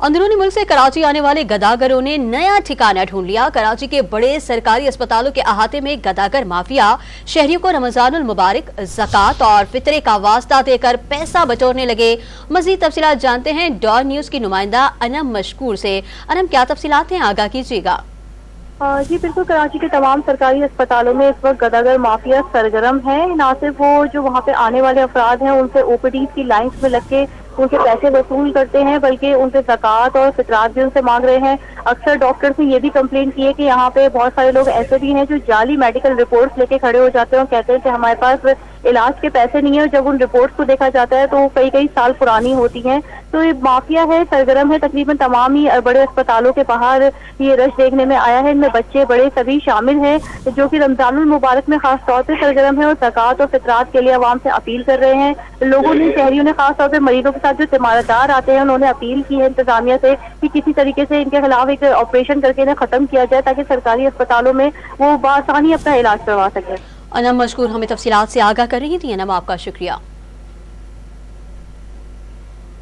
अंदरूनी मुल्क से कराची आने वाले गदागरों ने नया ठिकाना ढूंढ लिया। कराची के बड़े सरकारी अस्पतालों के अहाते में गदागर माफिया शहरियों को रमजानुल मुबारक, ज़कात और फितरे का वास्ता देकर पैसा बटोरने लगे। मजीद तफसीलात जानते हैं डॉन न्यूज की नुमाइंदा अनम मशकूर से। अनम, क्या तफसीलात हैं, आगाह कीजिएगा। जी बिल्कुल, कराची के तमाम सरकारी अस्पतालों में इस वक्त गदागर माफिया सरगर्म है। न सिर्फ वो जो वहाँ पे आने वाले अफराद हैं उनसे ओपीडी की लाइंस में लग के उनके पैसे वसूल करते हैं, बल्कि उनसे ज़कात और फितरात भी उनसे मांग रहे हैं। अक्सर डॉक्टर्स ने ये भी कंप्लेंट की है कि यहाँ पे बहुत सारे लोग ऐसे भी हैं जो जाली मेडिकल रिपोर्ट्स लेके खड़े हो जाते हैं और कहते हैं कि हमारे पास इलाज के पैसे नहीं है, और जब उन रिपोर्ट्स को देखा जाता है तो वो कई साल पुरानी होती हैं। तो ये माफिया है, सरगर्म है। तकरीबन तमाम ही बड़े अस्पतालों के बाहर ये रश देखने में आया है। इनमें बच्चे बड़े सभी शामिल हैं, जो कि रमजानुल मुबारक में खास तौर पर सरगर्म है और ज़कात और फितरात के लिए आवाम से अपील कर रहे हैं। लोगों ने, शहरियों ने, खास तौर पर मरीजों के साथ जो तिमारतदार आते हैं, उन्होंने अपील की है इंतजामिया से कि किसी तरीके से इनके खिलाफ एक ऑपरेशन करके इन्हें खत्म किया जाए, ताकि सरकारी अस्पतालों में वो बआसानी अपना इलाज करवा सके। अनम मशकूर हमें तफसीलात से आगाह कर रही थी। अनम, आपका शुक्रिया।